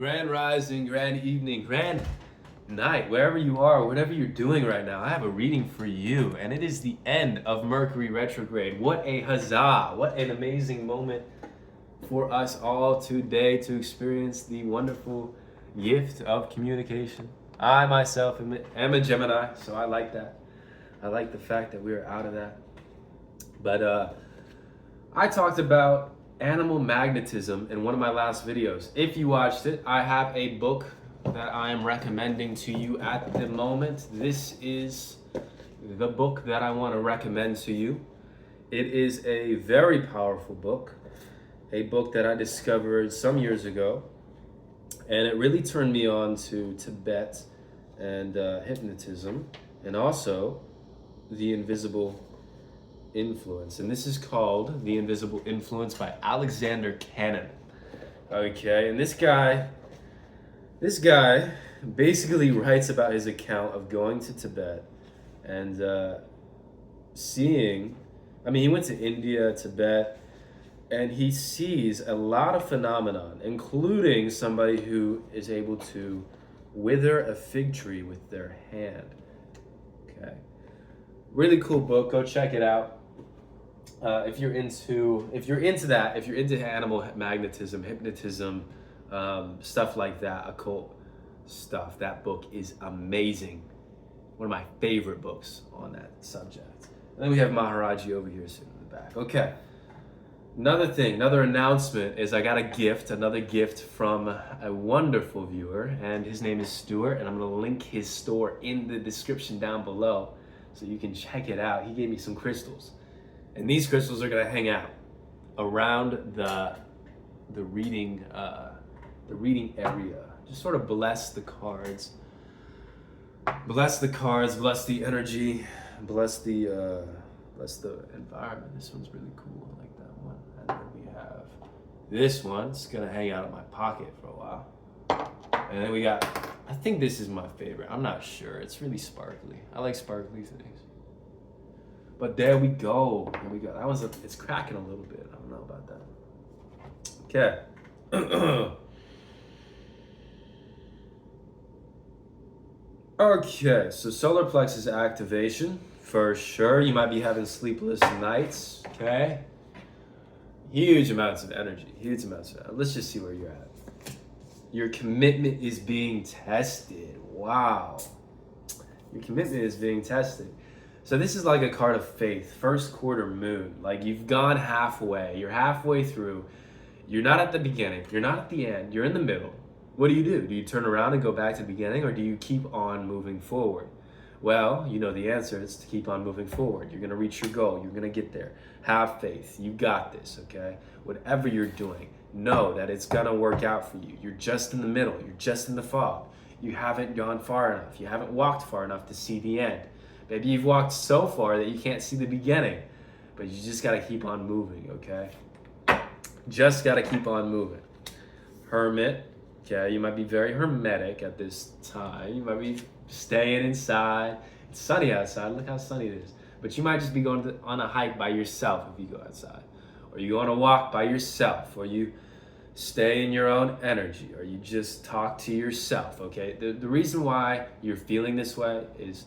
Grand rising, grand evening, grand night, wherever you are, whatever you're doing right now, I have a reading for you, and it is the end of Mercury retrograde. What a huzzah! What an amazing moment for us all today to experience the wonderful gift of communication. I myself am a Gemini, so I like that. I like the fact that we are out of that. But I talked about animal magnetism in one of my last videos. If you watched it, I have a book that I am recommending to you at the moment. This is the book that I want to recommend to you. It is a very powerful book, a book that I discovered some years ago, and it really turned me on to Tibet and hypnotism, and also the invisible influence. And this is called The Invisible Influence by Alexander Cannon. Okay, and this guy basically writes about his account of going to Tibet and seeing, he went to India, Tibet, and he sees a lot of phenomenon, including somebody who is able to wither a fig tree with their hand. Okay, really cool book. Go check it out. If you're into that, if you're into animal magnetism, hypnotism, stuff like that, occult stuff, that book is amazing. One of my favorite books on that subject. And then we have Maharaji over here sitting in the back. Okay. Another announcement is I got another gift from a wonderful viewer, and his name is Stuart, and I'm going to link his store in the description down below so you can check it out. He gave me some crystals. And these crystals are going to hang out around the reading area. Just sort of bless the cards. Bless the energy, bless the environment. This one's really cool. I like that one. And then we have this one. It's going to hang out in my pocket for a while. And then we got, I think this is my favorite. I'm not sure. It's really sparkly. I like sparkly things. But there we go. It's cracking a little bit. I don't know about that. Okay. Okay, so solar plexus activation, for sure. You might be having sleepless nights, okay? Huge amounts of energy. Let's just see where you're at. Your commitment is being tested. Wow. Your commitment is being tested. So this is like a card of faith, first quarter moon. Like you've gone halfway, you're halfway through. You're not at the beginning, you're not at the end, you're in the middle. What do? Do you turn around and go back to the beginning, or do you keep on moving forward? Well, you know the answer is to keep on moving forward. You're gonna reach your goal, you're gonna get there. Have faith, you got this, okay? Whatever you're doing, know that it's gonna work out for you. You're just in the middle, you're just in the fog. You haven't gone far enough, you haven't walked far enough to see the end. Maybe you've walked so far that you can't see the beginning, but you just gotta keep on moving, okay? Just gotta keep on moving. Hermit, okay, you might be very hermetic at this time. You might be staying inside. It's sunny outside, look how sunny it is. But you might just be going on a hike by yourself if you go outside. Or you go on a walk by yourself, or you stay in your own energy, or you just talk to yourself, okay? The reason why you're feeling this way is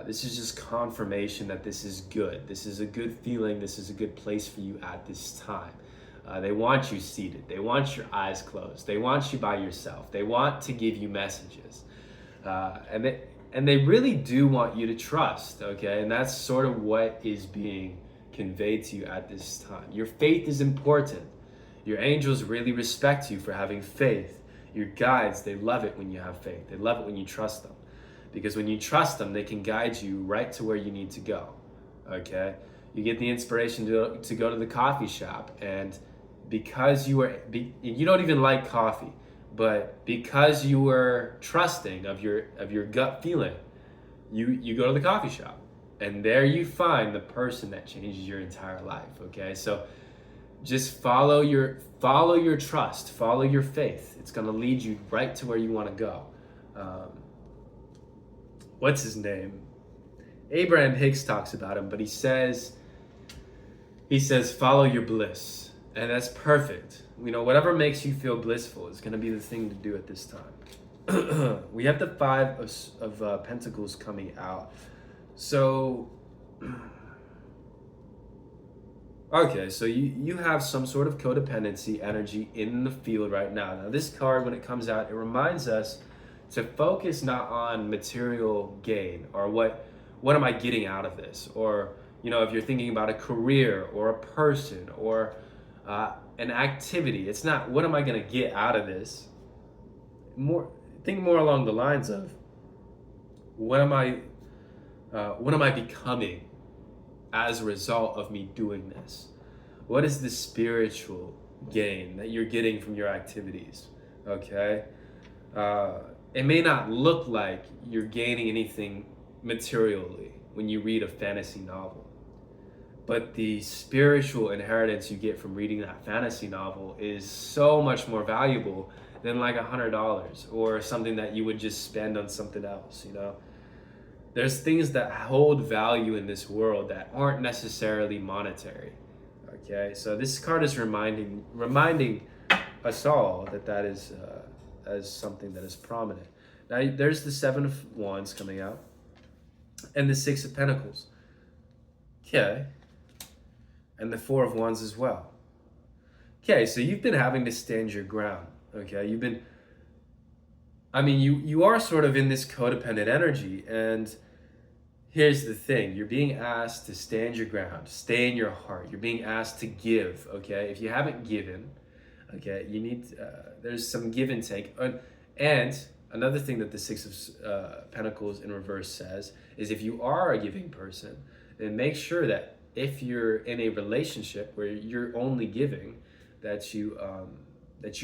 this is just confirmation that this is good. This is a good feeling. This is a good place for you at this time. They want you seated. They want your eyes closed. They want you by yourself. They want to give you messages. And they really do want you to trust, okay? And that's sort of what is being conveyed to you at this time. Your faith is important. Your angels really respect you for having faith. Your guides, they love it when you have faith. They love it when you trust them. Because when you trust them, they can guide you right to where you need to go, okay? You get the inspiration to go to the coffee shop, and because you don't even like coffee, but because you were trusting of your gut feeling, you go to the coffee shop, and there you find the person that changes your entire life, okay? So just follow your trust, follow your faith. It's gonna lead you right to where you wanna go. What's his name? Abraham Hicks talks about him, but he says follow your bliss. And that's perfect. You know, whatever makes you feel blissful is going to be the thing to do at this time. We have the Five of Pentacles coming out. So, okay, so you have some sort of codependency energy in the field right now. Now, this card, when it comes out, it reminds us to focus not on material gain or what am I getting out of this, or you know, if you're thinking about a career or a person or an activity, it's not what am I going to get out of this. Think more along the lines of what am I becoming as a result of me doing this? What is the spiritual gain that you're getting from your activities? Okay. It may not look like you're gaining anything materially when you read a fantasy novel, but the spiritual inheritance you get from reading that fantasy novel is so much more valuable than like $100 or something that you would just spend on something else. You know, there's things that hold value in this world that aren't necessarily monetary. Okay, so this card is reminding us all that is as something that is prominent. Now there's the Seven of Wands coming out and the Six of Pentacles. Okay, and the Four of Wands as well. Okay, so you've been having to stand your ground. Okay, you are sort of in this codependent energy, and here's the thing, you're being asked to stand your ground, stay in your heart. You're being asked to give, okay? If you haven't given, okay, you need, there's some give and take. And another thing that the Six of Pentacles in reverse says is if you are a giving person, then make sure that if you're in a relationship where you're only giving, that you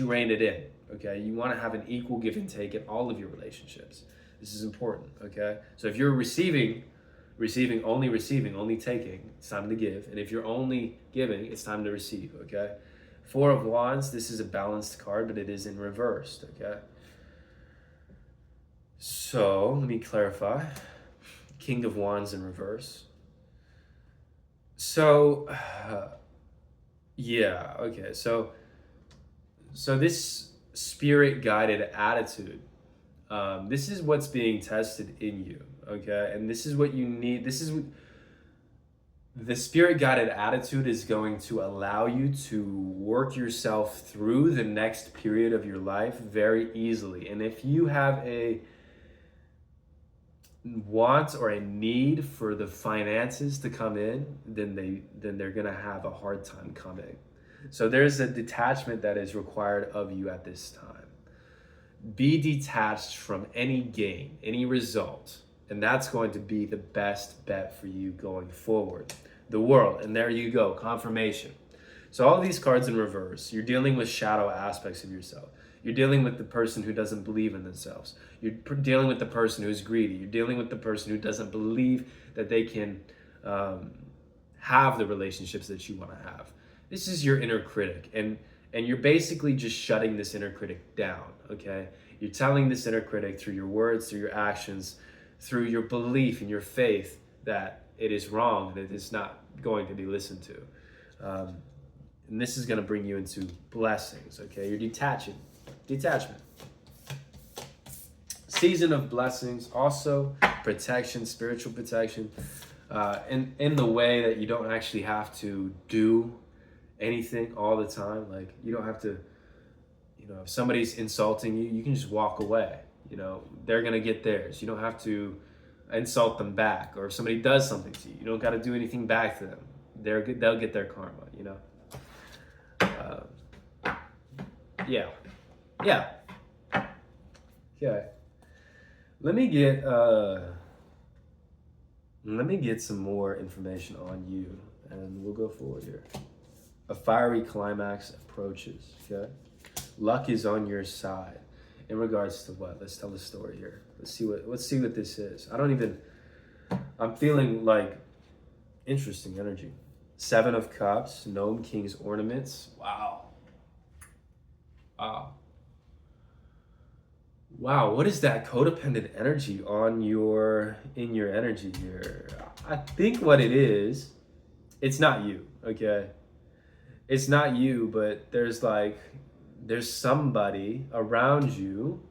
rein it in, okay? You want to have an equal give and take in all of your relationships. This is important, okay? So if you're receiving, only taking, it's time to give. And if you're only giving, it's time to receive, okay? Four of Wands, this is a balanced card, but it is in reversed, okay? So let me clarify. King of Wands in reverse. So, yeah, okay. So this spirit-guided attitude, this is what's being tested in you, okay? And this is what you need. This is what the spirit-guided attitude is going to allow you to work yourself through the next period of your life very easily. And if you have a want or a need for the finances to come in, then they're gonna have a hard time coming. So there's a detachment that is required of you at this time. Be detached from any gain, any result, and that's going to be the best bet for you going forward. The world, and there you go, confirmation. So all of these cards in reverse, you're dealing with shadow aspects of yourself. You're dealing with the person who doesn't believe in themselves. You're dealing with the person who's greedy. You're dealing with the person who doesn't believe that they can have the relationships that you want to have. This is your inner critic, and you're basically just shutting this inner critic down, okay? You're telling this inner critic through your words, through your actions, through your belief and your faith that it is wrong, that it's not going to be listened to. And this is going to bring you into blessings, okay? You're detachment. Season of blessings, also protection, spiritual protection, in the way that you don't actually have to do anything all the time. Like, you don't have to, you know, if somebody's insulting you, you can just walk away. You know, they're going to get theirs. You don't have to insult them back. Or if somebody does something to you, you don't got to do anything back to them. They'll get their karma, you know. Yeah. Okay. Let me get some more information on you, and we'll go forward here. A fiery climax approaches, okay? Luck is on your side. In regards to what? Let's tell the story here. Let's see what this is. I'm feeling like interesting energy. Seven of Cups, Gnome King's ornaments. Wow, what is that codependent energy in your energy here? I think what it is, it's not you, okay? it's not you, but there's somebody around you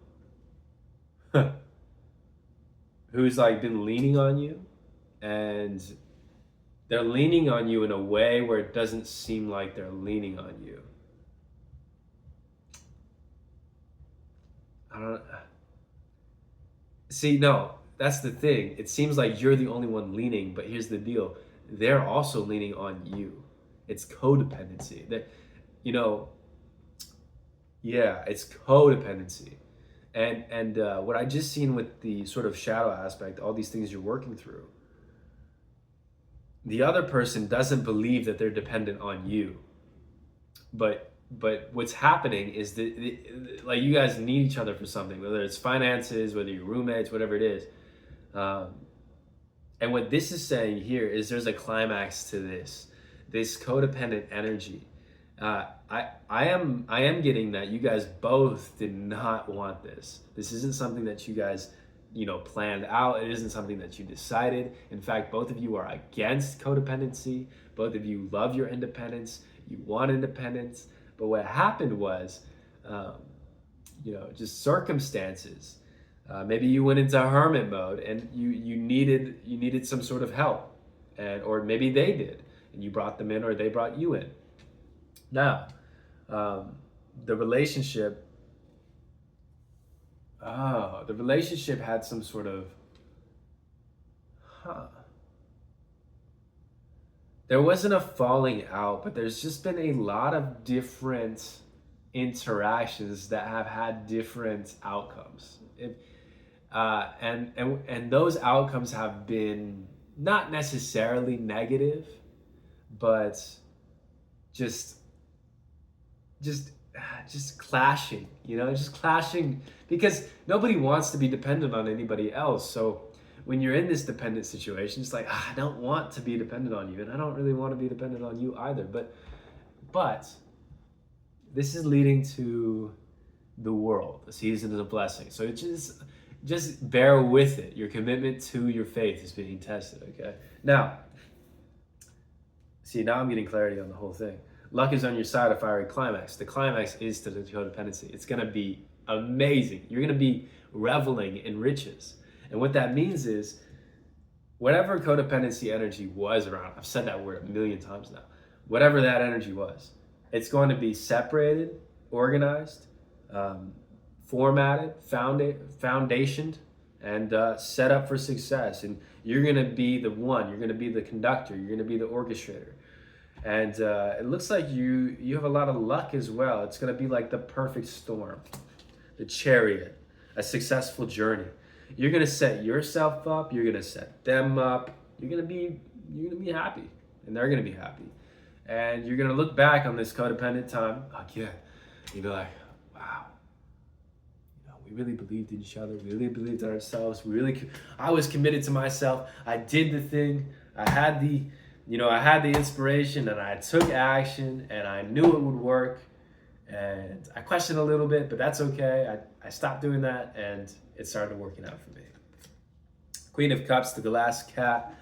who's like been leaning on you, and they're leaning on you in a way where it doesn't seem like they're leaning on you. I don't see. No, that's the thing. It seems like you're the only one leaning, but here's the deal: they're also leaning on you. It's codependency. That, you know, yeah, it's codependency. And what I just seen with the sort of shadow aspect, all these things you're working through, the other person doesn't believe that they're dependent on you, but what's happening is that like you guys need each other for something, whether it's finances, whether you're roommates, whatever it is. um, and what this is saying here is there's a climax to this codependent energy. I am getting that you guys both did not want this. This isn't something that you guys, planned out. It isn't something that you decided. In fact, both of you are against codependency. Both of you love your independence. You want independence. But what happened was, um, just circumstances. Maybe you went into hermit mode and you needed some sort of help, or maybe they did, and you brought them in, or they brought you in. Now, um, the relationship, the relationship had some sort of, there wasn't a falling out, but there's just been a lot of different interactions that have had different outcomes. And those outcomes have been not necessarily negative, but just just just clashing, just clashing, because nobody wants to be dependent on anybody else. So when you're in this dependent situation, it's like, I don't want to be dependent on you, and I don't really want to be dependent on you either. But this is leading to the world, a season of blessing. So it just bear with it. Your commitment to your faith is being tested. Okay. Now, see, now I'm getting clarity on the whole thing. Luck is on your side, a fiery climax. The climax is to the codependency. It's going to be amazing. You're going to be reveling in riches. And what that means is, whatever codependency energy was around, I've said that word a million times now, whatever that energy was, it's going to be separated, organized, formatted, foundationed, and set up for success. And you're going to be the one. You're going to be the conductor. You're going to be the orchestrator. And it looks like you have a lot of luck as well. It's going to be like the perfect storm, the chariot, a successful journey. You're going to set yourself up. You're going to set them up. You're going to be happy, and they're going to be happy. And you're going to look back on this codependent time again. You'll be like, wow, we really believed in each other. We really believed in ourselves. I was committed to myself. I did the thing. I had the inspiration, and I took action, and I knew it would work. And I questioned a little bit, but that's okay. I stopped doing that, and it started working out for me. Queen of Cups, the glass cat.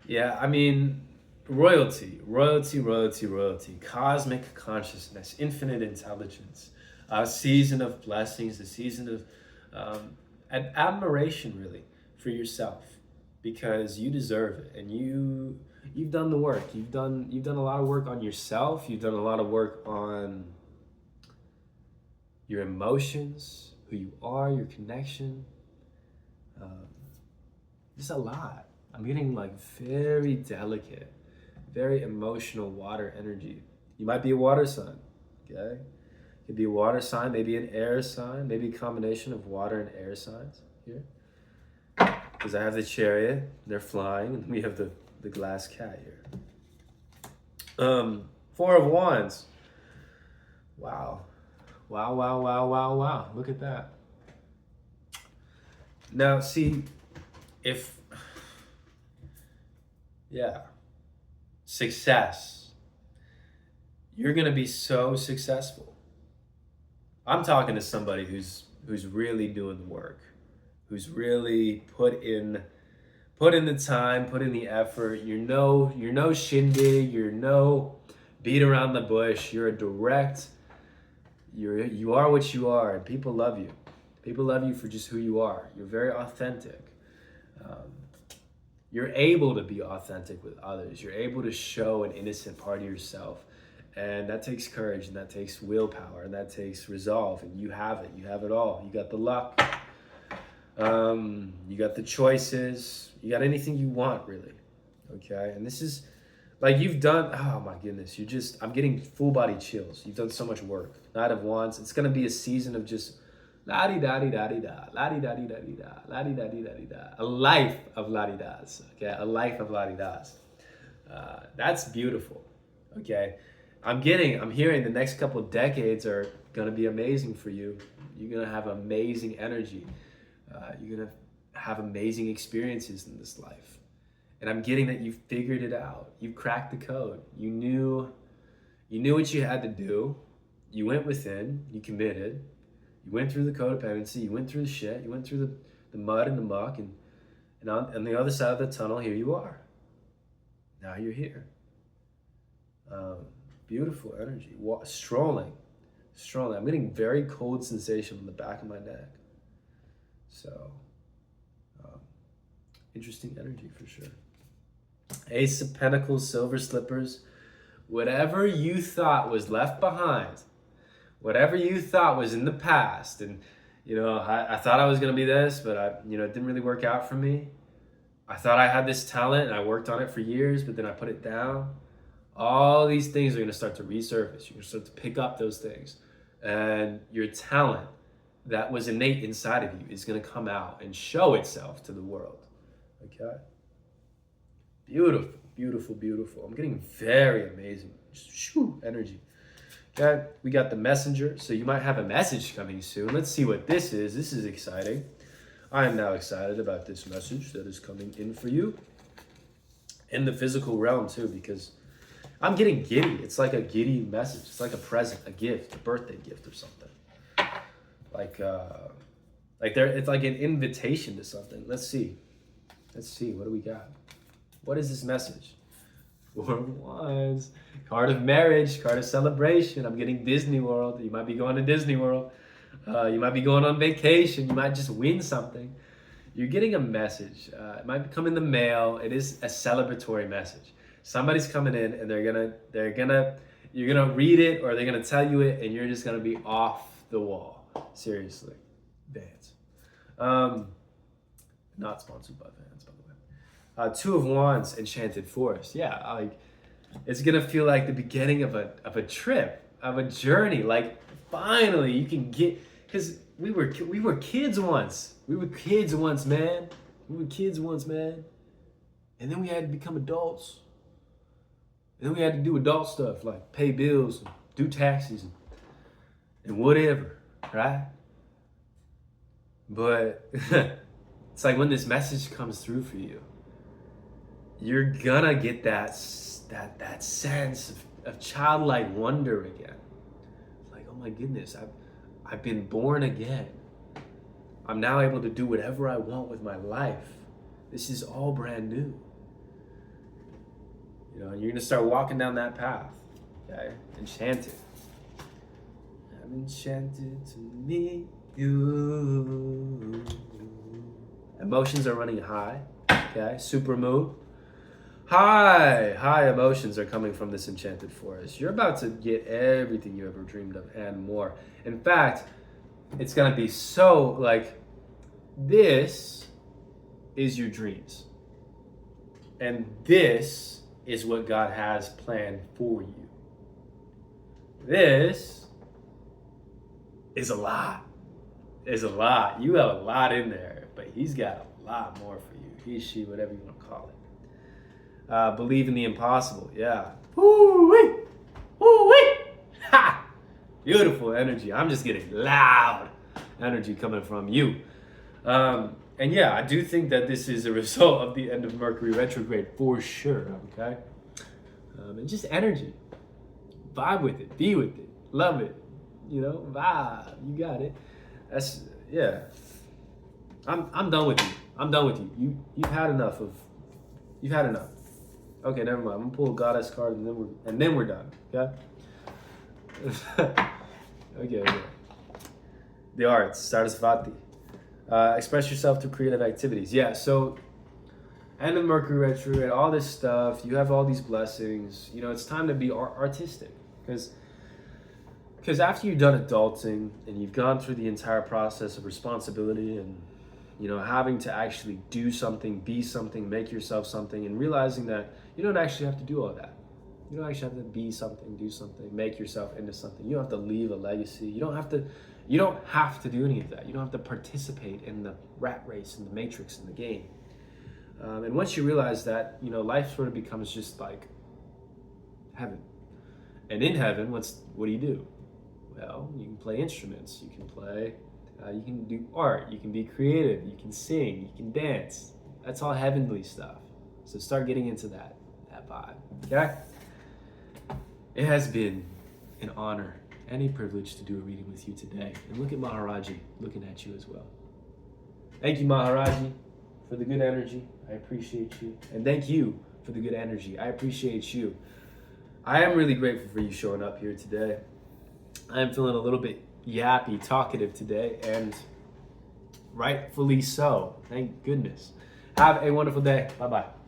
Yeah, I mean, royalty, cosmic consciousness, infinite intelligence, a season of blessings, a season of an admiration, really, for yourself, because you deserve it, and you've done the work. You've done a lot of work on yourself. You've done a lot of work on your emotions, who you are, your connection. Just a lot. I'm getting like very delicate, very emotional water energy. You might be a water sign, okay? It could be a water sign, maybe an air sign, maybe a combination of water and air signs here. Because I have the chariot, they're flying, and we have the glass cat here. Four of Wands. Wow. Look at that. Now, see, success. You're going to be so successful. I'm talking to somebody who's really doing the work, who's really put in the time, put in the effort. You're no shindig, you're no beat around the bush. You're a direct, you are what you are, and people love you. People love you for just who you are. You're very authentic. You're able to be authentic with others. You're able to show an innocent part of yourself. And that takes courage, and that takes willpower, and that takes resolve. And you have it. You have it all. You got the luck. You got the choices. You got anything you want, really. Okay? And this is, like, you've done, oh my goodness. I'm getting full body chills. You've done so much work. Knight of Wands. It's going to be a season of just la-di-da-di-da-di-da, la-di-da-di-da-di-da, la-di-da-di-da-di-da. A life of la-di-das, okay? A life of la-di-das. That's beautiful, okay? I'm hearing the next couple of decades are gonna be amazing for you. You're gonna have amazing energy. You're gonna have amazing experiences in this life. And I'm getting that you figured it out. You cracked the code. You knew what you had to do. You went within, you committed. You went through the codependency, you went through the shit, you went through the mud and the muck, and on the other side of the tunnel, here you are. Now you're here. Beautiful energy. Strolling. I'm getting very cold sensation on the back of my neck. So, interesting energy for sure. Ace of Pentacles, Silver Slippers. Whatever you thought was left behind, whatever you thought was in the past, and I thought I was going to be this, but it didn't really work out for me. I thought I had this talent and I worked on it for years, but then I put it down. All these things are going to start to resurface. You're going to start to pick up those things, and your talent that was innate inside of you is going to come out and show itself to the world. Okay? Beautiful, beautiful, beautiful. I'm getting very amazing energy. Okay, we got the messenger, so you might have a message coming soon. Let's see what this is. This is exciting. I am now excited about this message that is coming in for you. In the physical realm too, because I'm getting giddy. It's like a giddy message. It's like a present, a gift, a birthday gift or something. It's like an invitation to something. Let's see. What do we got? What is this message? 4 of Wands, card of marriage, card of celebration. I'm getting Disney World. You might be going to Disney World. You might be going on vacation. You might just win something. You're getting a message. It might come in the mail. It is a celebratory message. Somebody's coming in and you're gonna read it, or they're gonna tell you it, and you're just gonna be off the wall. Seriously, Vans. Not sponsored by Vans, by the way. 2 of Wands, Enchanted Forest. Yeah, it's gonna feel like the beginning of a trip, of a journey. Like finally you can get, because we were kids once. We were kids once, man. And then we had to become adults. And then we had to do adult stuff like pay bills, and do taxes, and whatever, right? But it's like when this message comes through for you, you're gonna get that sense of childlike wonder again. Like, oh my goodness, I've been born again. I'm now able to do whatever I want with my life. This is all brand new. And you're gonna start walking down that path. Okay? Enchanted. I'm enchanted to meet you. Emotions are running high. Okay? Super moon. High emotions are coming from this enchanted forest. You're about to get everything you ever dreamed of and more. In fact, it's gonna be so like, this is your dreams. And this is what God has planned for you. This is a lot. It's a lot. You have a lot in there, but He's got a lot more for you. He, she, whatever you want to call it. Believe in the impossible. Yeah. Woo-wee! Woo-wee! Ha! Beautiful energy. I'm just getting loud energy coming from you. And yeah, I do think that this is a result of the end of Mercury retrograde for sure, okay? And just energy. Vibe with it. Be with it. Love it. Vibe. You got it. Yeah. I'm done with you. You've had enough. Okay, never mind. I'm gonna pull a goddess card and then we're done. Okay. Okay. The arts, Sarasvati. Express yourself through creative activities. Yeah. So, end of Mercury retrograde, all this stuff. You have all these blessings. You know, it's time to be artistic because after you've done adulting and you've gone through the entire process of responsibility and, you know, having to actually do something, be something, make yourself something, and realizing that you don't actually have to do all that. You don't actually have to be something, do something, make yourself into something. You don't have to leave a legacy. You don't have to do any of that. You don't have to participate in the rat race, in the matrix, in the game. And once you realize that, you know, life sort of becomes just like heaven. And in heaven, what do you do? Well, you can play instruments, you can do art, you can be creative, you can sing, you can dance. That's all heavenly stuff. So start getting into that vibe, okay? It has been an honor and a privilege to do a reading with you today. And look at Maharaji looking at you as well. Thank you, Maharaji, for the good energy. I appreciate you. And thank you for the good energy. I appreciate you. I am really grateful for you showing up here today. I am feeling a little bit yappy, talkative today, and rightfully so. Thank goodness. Have a wonderful day. Bye-bye.